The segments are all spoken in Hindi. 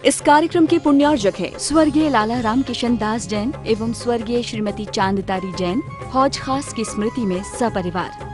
इस कार्यक्रम के पुण्यार्जक हैं स्वर्गीय लाला राम किशन दास जैन एवं स्वर्गीय श्रीमती चांदतारी जैन, हौज खास की स्मृति में सपरिवार।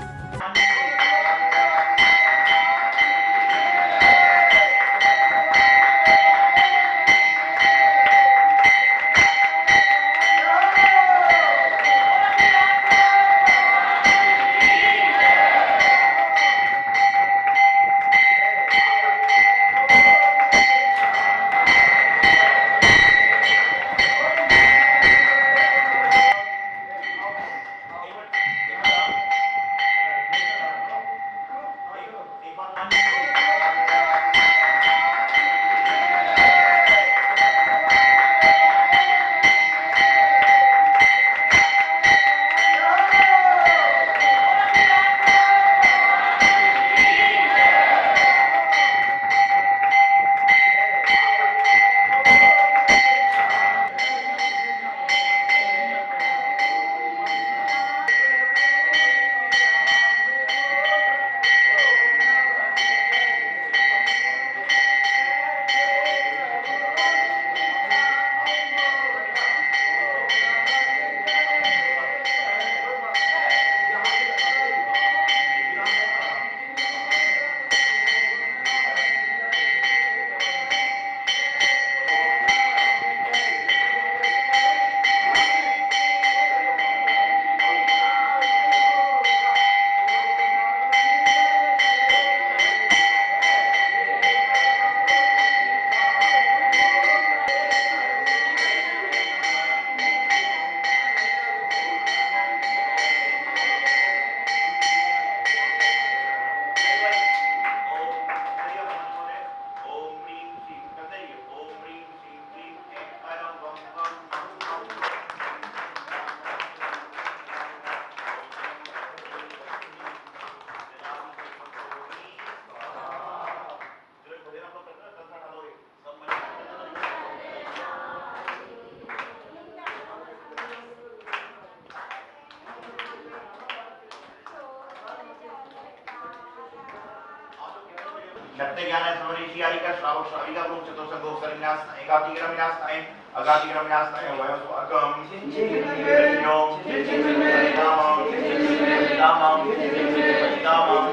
नत्ते ज्ञान स्वरिशियाई का श्रावक श्राविका रूप चतुर्संगो सर्विनाश एकाति ग्रमनाश नाय अगाति ग्रमनाश नाय वयो स्वागम चिन्नो परिणामं परिणामं परिणामं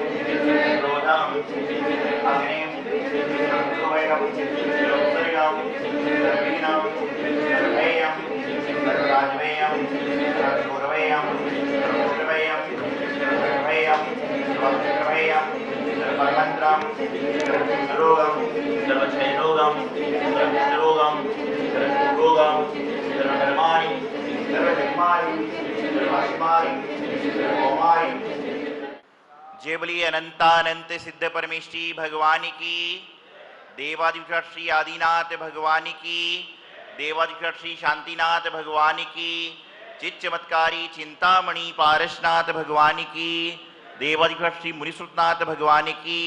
रोधम अग्निम रोवयम सर्वम सर्वीनाम सर्वयम सर्वराजवेयम सर्वगौरवेयम सर्वगौरवेयम सर्वभयम सर्वभयम सर्वमंत्रम सर्वरोगम सर्वक्षयरोगम सर्वरोगम सर्वरोगम सर्वधर्माणि सर्वधर्माणि सर्वास्मानि सर्वोमानि। जय बोलिए अनंतानंत सिद्ध परमेष्ठी भगवान की, देवाधिपति श्री आदिनाथ भगवान की, देवाधिपति श्री शांतिनाथ भगवान की, चित चमत्कारी चिंतामणि पारसनाथ भगवान की, देवाधिपति श्री मुनिसुतनाथ भगवान की,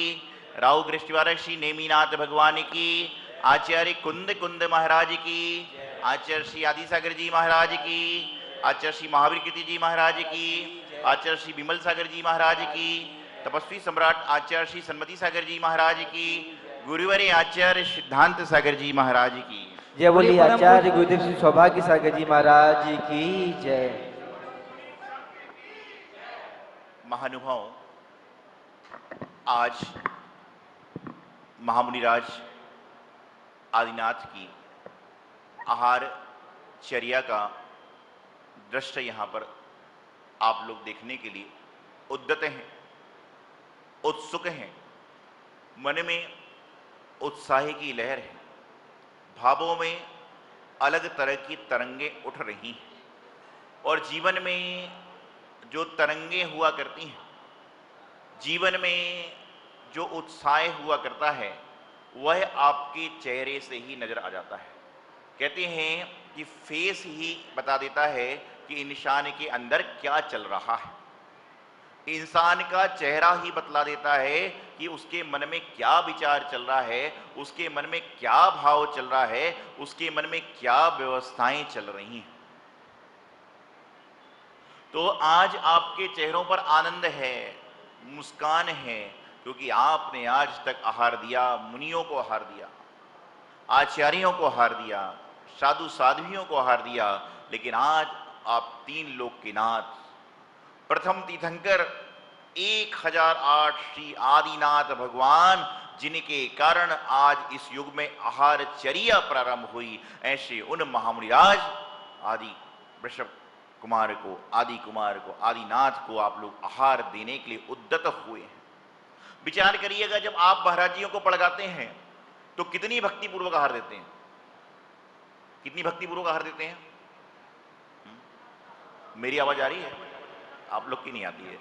राहु दृष्टिवारक श्री नेमीनाथ भगवान की, आचार्य कुंद कुंद महाराज की, आचार्य श्री आदिसागर जी महाराज की, आचार्य श्री महावीर कीर्ति जी महाराज की, आचार्य श्री विमल सागर जी महाराज की, तपस्वी सम्राट आचार्य श्री सन्मति सागर जी महाराज की, गुरुवरे आचार्य सिद्धांत सागर जी महाराज की जय। बोलिए आचार्य गुरुदेव श्री सौभाग्य सागर जी महाराज की जय। महानुभाव, आज महामुनिराज आदिनाथ की आहार चर्या का दृश्य यहाँ पर आप लोग देखने के लिए उद्यत हैं, उत्सुक हैं, मन में उत्साह की लहर है, भावों में अलग तरह की तरंगें उठ रही हैं और जीवन में जो तरंगें हुआ करती हैं, जीवन में जो उत्साह हुआ करता है, वह आपके चेहरे से ही नजर आ जाता है। कहते हैं कि फेस ही बता देता है कि इंसान के अंदर क्या चल रहा है। इंसान का चेहरा ही बतला देता है कि उसके मन में क्या विचार चल रहा है, उसके मन में क्या भाव चल रहा है, उसके मन में क्या व्यवस्थाएं चल रही हैं। तो आज आपके चेहरों पर आनंद है, मुस्कान है, क्योंकि आपने आज तक आहार दिया, मुनियों को आहार दिया। आचार्यों को हार दिया, साधु साध्वियों को हार दिया, लेकिन आज आप 3 लोक के नाथ, प्रथम तीर्थंकर 1008 श्री आदिनाथ भगवान, जिनके कारण आज इस युग में आहारचर्या प्रारंभ हुई, ऐसे उन महामुनिराज आदि वृषभ कुमार को, आदि कुमार को, आदिनाथ को आप लोग आहार देने के लिए उद्यत हुए हैं। विचार करिएगा, जब आप महाराजियों को पड़गाते हैं तो कितनी भक्ति पूर्वक आहार देते हैं? कितनी भक्ति पूर्वक आहार देते हैं? मेरी आवाज आ रही है? आप लोग की नहीं आती है।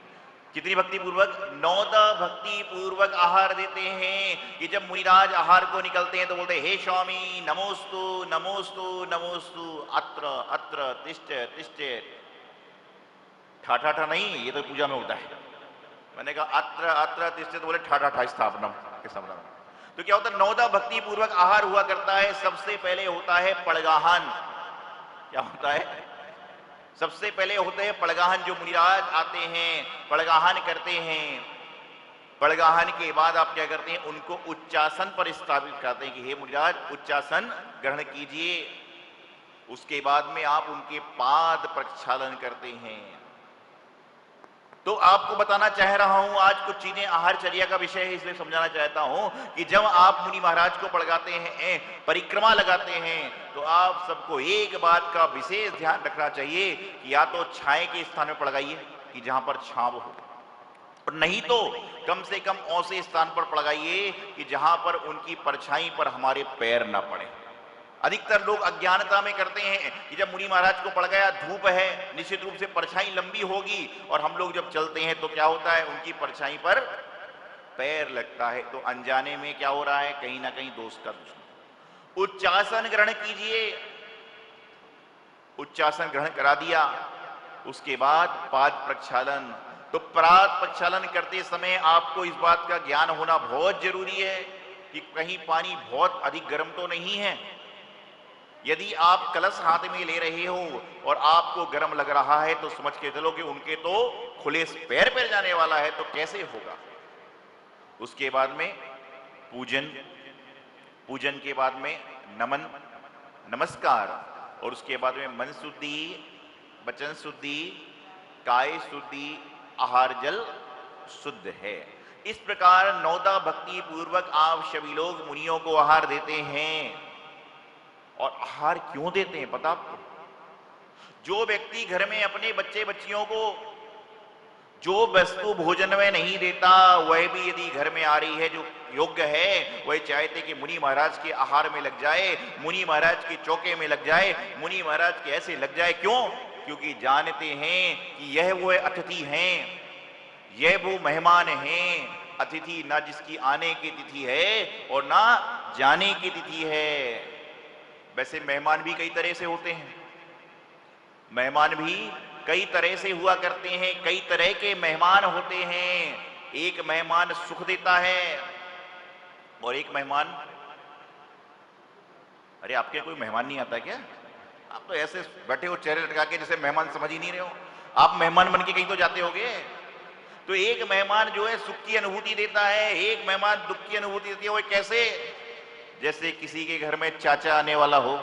कितनी भक्ति पूर्वक? 9 भक्ति पूर्वक आहार देते हैं कि जब मुनिराज आहार को निकलते हैं तो बोलते हैं, हे स्वामी नमोस्तु नमोस्तु नमोस्तु, अत्र अत्र तिष्ठ तिष्ठ। ठा ठा ठा नहीं, ये तो पूजा में होता है। मैंने कहा अत्र अत्र तिष्ठ, तो बोले ठा ठा ठा स्थापनम के स्थापना। तो क्या होता है? 9 भक्ति पूर्वक आहार हुआ करता है। सबसे पहले होता है पड़गाहन। क्या होता है? सबसे पहले होते हैं पड़गाहन। जो मुनिराज आते हैं पड़गाहन करते हैं। पड़गाहन के बाद आप क्या करते हैं? उनको उच्चासन पर स्थापित करते हैं कि हे मुनिराज उच्चासन ग्रहण कीजिए। उसके बाद में आप उनके पाद प्रक्षालन करते हैं। तो आपको बताना चाह रहा हूं, आज कुछ चीजें आहारचर्या का विषय है, इसलिए समझाना चाहता हूं कि जब आप मुनि महाराज को पड़गाते हैं, परिक्रमा लगाते हैं, तो आप सबको एक बात का विशेष ध्यान रखना चाहिए कि या तो छाए के स्थान में पड़गाइए कि जहां पर छांव हो, और नहीं तो कम से कम ऐसे स्थान पर पड़गाइए कि जहां पर उनकी परछाई पर हमारे पैर ना पड़े। अधिकतर लोग अज्ञानता में करते हैं कि जब मुनि महाराज को पड़ गया, धूप है, निश्चित रूप से परछाई लंबी होगी, और हम लोग जब चलते हैं तो क्या होता है? उनकी परछाई पर पैर लगता है। तो अनजाने में क्या हो रहा है? कहीं ना कहीं दोस्त का दुश्मन। उच्चासन ग्रहण कीजिए। उच्चासन ग्रहण करा दिया, उसके बाद पाद प्रक्षालन। तो पाद प्रक्षालन करते समय आपको इस बात का ज्ञान होना बहुत जरूरी है कि कहीं पानी बहुत अधिक गर्म तो नहीं है। यदि आप कलश हाथ में ले रहे हो और आपको गर्म लग रहा है तो समझ के चलो कि उनके तो खुले पैर जाने वाला है, तो कैसे होगा? उसके बाद में पूजन, पूजन के बाद में नमन नमस्कार, और उसके बाद में मन शुद्धि, वचन शुद्धि, काय शुद्धि, आहार जल शुद्ध है। इस प्रकार 9 भक्ति पूर्वक आप सभी लोग मुनियों को आहार देते हैं। और आहार क्यों देते हैं पता आपको? जो व्यक्ति घर में अपने बच्चे बच्चियों को जो वस्तु भोजन में नहीं देता, वह भी यदि घर में आ रही है जो योग्य है, वह चाहते कि मुनि महाराज के आहार में लग जाए, मुनि महाराज के चौके में लग जाए, मुनि महाराज के ऐसे लग जाए। क्यों? क्योंकि जानते हैं कि यह वो अतिथि हैं, यह वो मेहमान हैं। अतिथि ना जिसकी आने की तिथि है और ना जाने की तिथि है। वैसे मेहमान भी कई तरह से होते हैं, मेहमान भी कई तरह से हुआ करते हैं, कई तरह के मेहमान होते हैं। एक मेहमान सुख देता है और एक मेहमान, अरे आपके कोई मेहमान नहीं आता क्या? आप तो ऐसे बैठे हो चेहरे लटका के जैसे मेहमान समझ ही नहीं रहे हो। आप मेहमान बन के कहीं तो जाते होगे। तो एक मेहमान जो है सुख की अनुभूति देता है, एक मेहमान दुख की अनुभूति देती है। वो कैसे? जैसे किसी के घर में चाचा आने वाला हो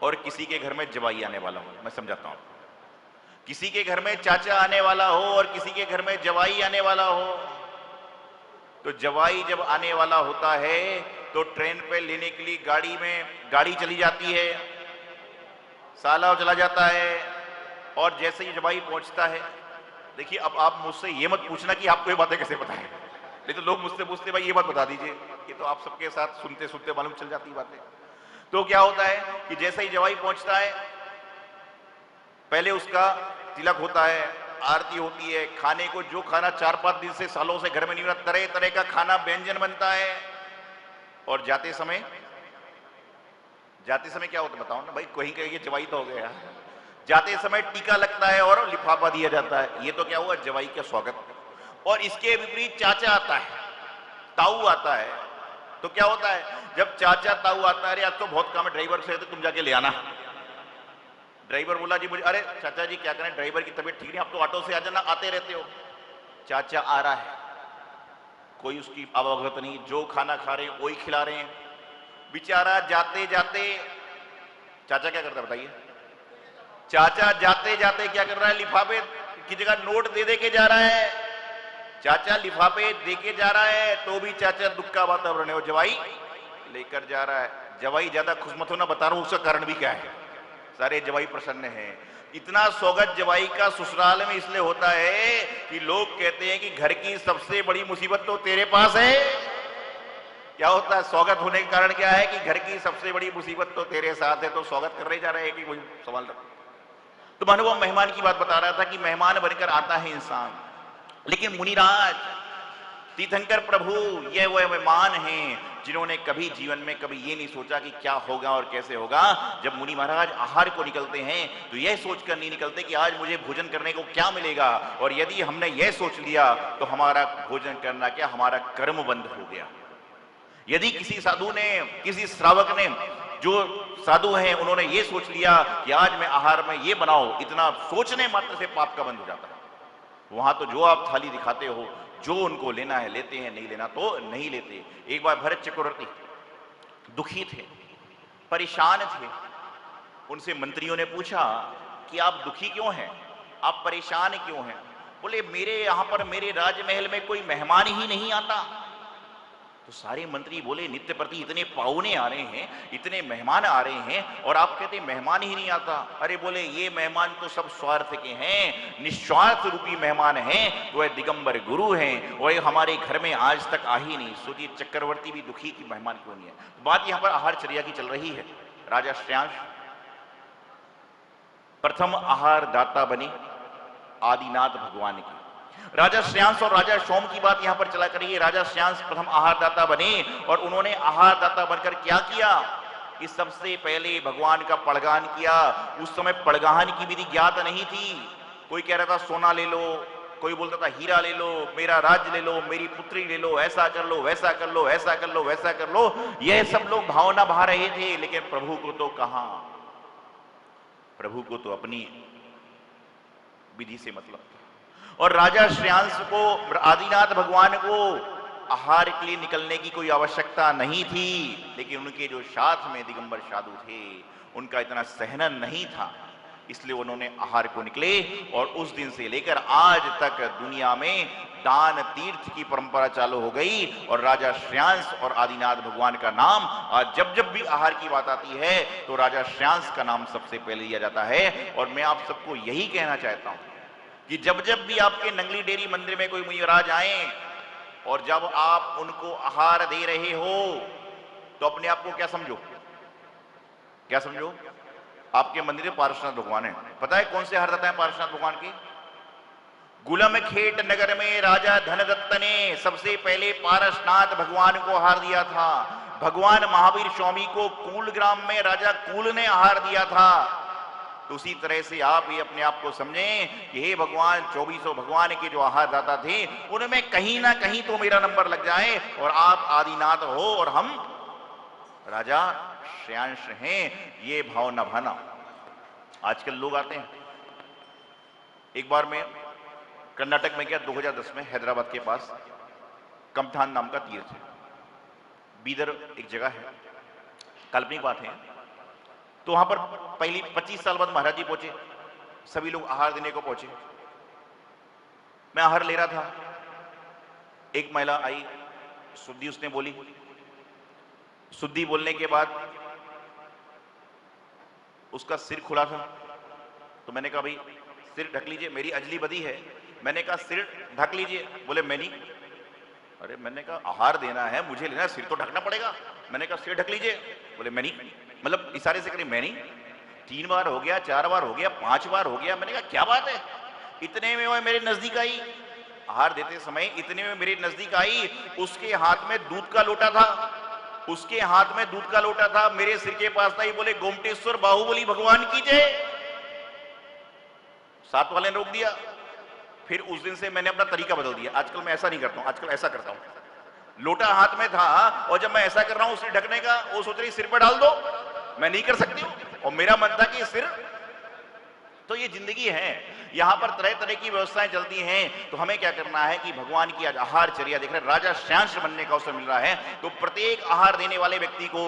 और किसी के घर में जवाई आने वाला हो। मैं समझाता हूं। किसी के घर में चाचा आने वाला हो और किसी के घर में जवाई आने वाला हो, तो जवाई जब आने वाला होता है तो ट्रेन पे लेने के लिए गाड़ी चली जाती है, साला चला जाता है, और जैसे ही जवाई पहुंचता है, देखिए अब आप मुझसे ये मत पूछना कि आपको ये बातें कैसे पता है, नहीं तो लोग मुझसे पूछते भाई ये बात बता दीजिए, ये तो आप सबके साथ सुनते सुनते मालूम चल जाती बातें। तो क्या होता है कि जैसे ही जवाई पहुंचता है, पहले उसका तिलक होता है, आरती होती है, खाने को जो खाना 4-5 दिन से सालों से घर में नहीं बना, तरह तरह का खाना व्यंजन बनता है। और जाते समय क्या होता है बताओ ना भाई, कहीं कहीं जवाई तो हो गया। जाते समय टीका लगता है और लिफाफा दिया जाता है, ये तो क्या हुआ जवाई का स्वागत। और इसके विपरीत चाचा आता है, ताऊ आता है, तो क्या होता है जब चाचा ताऊ आता है, अरे आज तो बहुत काम है, ड्राइवर से तो तुम जाके ले आना। ड्राइवर बोला जी मुझे, अरे चाचा जी क्या करें, ड्राइवर की तबीयत ठीक नहीं, आप तो ऑटो से आ जाना, आते रहते हो। चाचा आ रहा है, कोई उसकी अवगत नहीं, जो खाना खा रहे हैं वही खिला रहे हैं। बेचारा जाते जाते, चाचा क्या करता है बताइए, चाचा जाते जाते क्या कर रहा है, लिफाफे की जगह नोट दे दे के जा रहा है। चाचा लिफाफे दे के जा रहा है तो भी चाचा दुख का वातावरण है, और जवाई लेकर जा रहा है। जवाई ज्यादा खुश मत होना, बता रहा हूं उसका कारण भी क्या है। सारे जवाई प्रसन्न हैं। इतना स्वागत जवाई का ससुराल में इसलिए होता है कि लोग कहते हैं कि घर की सबसे बड़ी मुसीबत तो तेरे पास है। क्या होता है, स्वागत होने का कारण क्या है कि घर की सबसे बड़ी मुसीबत तो तेरे साथ है, तो स्वागत करने जा रहे हैं कि कोई सवाल। तो मानो वो मेहमान की बात बता रहा था कि मेहमान बनकर आता है इंसान, लेकिन मुनिराज तीर्थंकर प्रभु ये वो मेहमान हैं जिन्होंने कभी जीवन में कभी ये नहीं सोचा कि क्या होगा और कैसे होगा। जब मुनि महाराज आहार को निकलते हैं तो यह सोचकर नहीं निकलते कि आज मुझे भोजन करने को क्या मिलेगा, और यदि हमने यह सोच लिया तो हमारा भोजन करना क्या, हमारा कर्म बंद हो गया। यदि किसी साधु ने, किसी श्रावक ने, जो साधु हैं उन्होंने ये सोच लिया कि आज मैं आहार में ये बनाओ, इतना सोचने मात्र से पाप का बंद हो जाता है। वहां तो जो आप थाली दिखाते हो, जो उनको लेना है लेते हैं, नहीं लेना तो नहीं लेते। एक बार भरत चक्रवर्ती दुखी थे, परेशान थे। उनसे मंत्रियों ने पूछा कि आप दुखी क्यों हैं, आप परेशान क्यों हैं? बोले मेरे यहां पर मेरे राजमहल में कोई मेहमान ही नहीं आता। तो सारे मंत्री बोले नित्य प्रति इतने पाहुने आ रहे हैं, इतने मेहमान आ रहे हैं, और आप कहते मेहमान ही नहीं आता। अरे बोले ये मेहमान तो सब स्वार्थ के हैं, निस्वार्थ रूपी मेहमान हैं, वो दिगंबर गुरु हैं, और हमारे घर में आज तक आ ही नहीं। सोचिए चक्रवर्ती भी दुखी कि मेहमान क्यों नहीं है। तो बात यहां पर आहारचर्या की चल रही है। राजा श्रेयांश प्रथम आहार दाता बने आदिनाथ भगवान की। राजा श्रेयांश और राजा सोम की बात यहां पर चला करिए। राजा श्रेयांश प्रथम आहारदाता बने, और उन्होंने आहारदाता बनकर क्या किया कि सबसे पहले भगवान का पड़गान किया। उस समय पड़गान की विधि ज्ञात नहीं थी। कोई कह रहा था सोना ले लो, कोई बोलता था हीरा ले लो, मेरा राज्य ले लो, मेरी पुत्री ले लो, ऐसा कर लो, वैसा कर लो, ऐसा कर लो, वैसा कर लो। यह सब लोग भावना बहा रहे थे, लेकिन प्रभु को तो कहां, प्रभु को तो अपनी विधि से मतलब। और राजा श्रेयांश को, आदिनाथ भगवान को आहार के लिए निकलने की कोई आवश्यकता नहीं थी, लेकिन उनके जो साथ में दिगंबर साधु थे उनका इतना सहन नहीं था, इसलिए उन्होंने आहार को निकले। और उस दिन से लेकर आज तक दुनिया में दान तीर्थ की परंपरा चालू हो गई, और राजा श्रेयांश और आदिनाथ भगवान का नाम आज जब जब भी आहार की बात आती है तो राजा श्रेयांश का नाम सबसे पहले लिया जाता है। और मैं आप सबको यही कहना चाहता हूं कि जब जब भी आपके नंगली डेरी मंदिर में कोई मुनिराज आए और जब आप उनको आहार दे रहे हो तो अपने आप को क्या समझो, क्या समझो? आपके मंदिर में पारसनाथ भगवान है। पता है कौन से आहार देता है पारसनाथ भगवान की? गुलम खेट नगर में राजा धनदत्त ने सबसे पहले पारसनाथ भगवान को आहार दिया था। भगवान महावीर स्वामी को कूलग्राम में राजा कूल ने आहार दिया था। तो उसी तरह से आप ये अपने आप को समझें कि हे भगवान, 2400 भगवान के जो आहार दाता थे उनमें कहीं ना कहीं तो मेरा नंबर लग जाए, और आप आदिनाथ हो और हम राजा श्रेयांश हैं, ये भाव न भाना। आजकल लोग आते हैं। एक बार मैं कर्नाटक में गया 2010 में, हैदराबाद के पास कमथान नाम का तीर्थ है, बीदर एक जगह है, काल्पनिक बात है। तो वहां पर पहली 25 साल बाद महाराज जी पहुंचे, सभी लोग आहार देने को पहुंचे। मैं आहार ले रहा था, एक महिला आई, शुद्धि उसने बोली। शुद्धि बोलने के बाद उसका सिर खुला था, तो मैंने कहा भाई सिर ढक लीजिए, मेरी अजली बदी है। मैंने कहा सिर ढक लीजिए, बोले मैं नहीं। अरे मैंने कहा आहार देना है, मुझे लेना है, सिर तो ढकना पड़ेगा। मैंने कहा सिर ढक लीजिए, बोले मैं नहीं। मतलब इशारे से करी मैं नहीं। 3 बार हो गया, 4 बार हो गया, 5 बार हो गया। मैंने कहा क्या बात है? इतने में वो मेरे नजदीक आई, आहार देते समय इतने में मेरे नजदीक आई। उसके हाथ में दूध का लोटा था, उसके हाथ में दूध का लोटा था, मेरे सिर के पास था। ही बोले गोमटेश्वर बाहुबली भगवान की जय। साथ वाले ने रोक दिया। फिर उस दिन से मैंने अपना तरीका बदल दिया। आजकल मैं ऐसा नहीं करता हूं, आजकल ऐसा करता हूं, लोटा हाथ में था और जब मैं ऐसा कर रहा हूं सिर ढकने का, वो सोच रही सिर पर डाल दो, मैं नहीं कर सकती हूं, और मेरा मन था कि सिर। तो ये जिंदगी है, यहां पर तरह तरह की व्यवस्थाएं चलती हैं। तो हमें क्या करना है कि भगवान की आज आहारचर्या देख रहे, राजा श्रेयांश बनने का अवसर मिल रहा है, तो प्रत्येक आहार देने वाले व्यक्ति को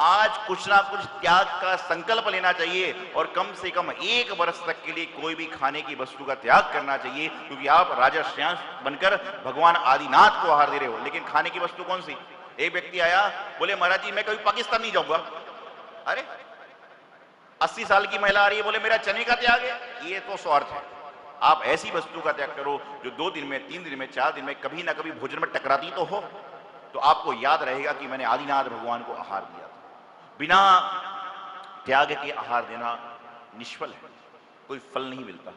आज कुछ ना कुछ त्याग का संकल्प लेना चाहिए और कम से कम 1 वर्ष तक के लिए कोई भी खाने की वस्तु का त्याग करना चाहिए, क्योंकि आप राजा श्रेयांश बनकर भगवान आदिनाथ को आहार दे रहे हो। लेकिन खाने की वस्तु कौन सी? एक व्यक्ति आया, बोले महाराज जी मैं कभी पाकिस्तान नहीं जाऊंगा। अरे 80 साल की महिला आ रही है, बोले मेरा चने का त्याग है। ये तो स्वार्थ है। आप ऐसी वस्तु का त्याग करो जो 2 दिन में, 3 दिन में, 4 दिन में कभी ना कभी भोजन में टकराती तो हो, तो आपको याद रहेगा कि मैंने आदिनाथ भगवान को आहार दिया था। बिना त्याग के आहार देना निष्फल है, कोई फल नहीं मिलता।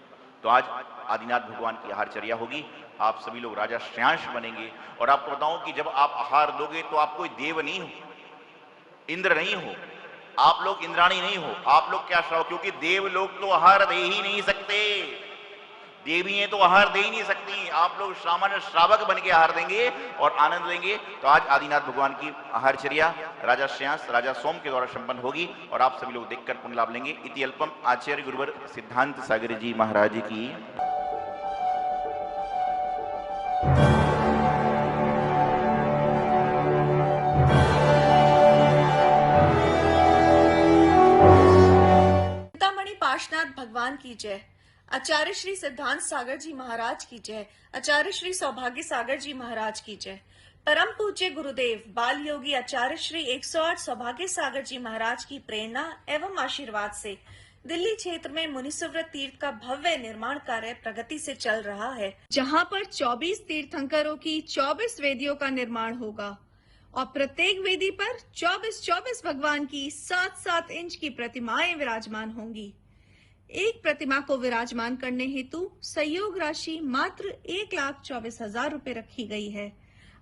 तो आज आदिनाथ भगवान की आहारचर्या होगी, आप सभी लोग राजा श्रेयांश बनेंगे। और आपको बताऊं कि जब आप आहार दोगे तो आप कोई देव नहीं हो, इंद्र नहीं हो, आप लोग इंद्राणी नहीं हो, आप लोग क्या श्राव, क्योंकि देव लोग तो आहार दे ही नहीं सकते, देवियां तो आहार दे ही नहीं सकती। आप लोग सामान्य श्रावक बन के आहार देंगे और आनंद लेंगे। तो आज आदिनाथ भगवान की आहारचर्या राजा श्रेयांश, राजा सोम के द्वारा संपन्न होगी और आप सभी लोग देखकर पुण्य लाभ लेंगे। इति अल्पम। आचार्य गुरुवर सिद्धांत सागर जी महाराज की। पार्श्वनाथ भगवान की जय। आचार्य श्री सिद्धांत सागर जी महाराज की जय। आचार्य श्री सौभाग्य सागर जी महाराज की जय। परम पूज्य गुरुदेव बाल योगी आचार्य श्री 108 सौभाग्य सागर जी महाराज की प्रेरणा एवं आशीर्वाद से दिल्ली क्षेत्र में मुनिसुव्रत तीर्थ का भव्य निर्माण कार्य प्रगति से चल रहा है, जहां पर 24 तीर्थंकरों की 24 वेदियों का निर्माण होगा और प्रत्येक वेदी पर 24 भगवान की 7-7 इंच की प्रतिमाएं विराजमान होंगी। एक प्रतिमा को विराजमान करने हेतु सहयोग राशि मात्र 1,24,000 रुपए रखी गई है।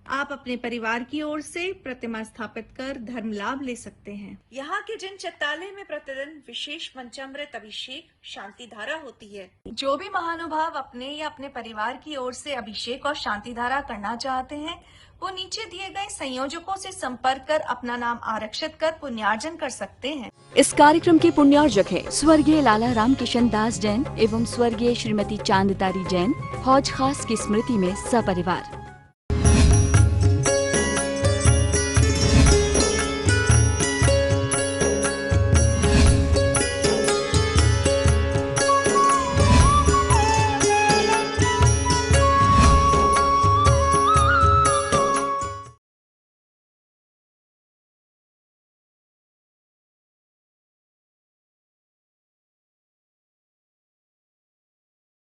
आप अपने परिवार की ओर से प्रतिमा स्थापित कर धर्म लाभ ले सकते हैं। यहाँ के जिन चित्तालय में प्रतिदिन विशेष पंचामृत अभिषेक शांति धारा होती है। जो भी महानुभाव अपने या अपने परिवार की ओर से अभिषेक और शांति धारा करना चाहते हैं, वो नीचे दिए गए संयोजकों से संपर्क कर अपना नाम आरक्षित कर पुण्यार्जन कर सकते हैं। इस कार्यक्रम के पुण्यार्जक है स्वर्गीय लाला राम किशन दास जैन एवं स्वर्गीय श्रीमती चांदतारी जैन, हौज खास की स्मृति में सपरिवार।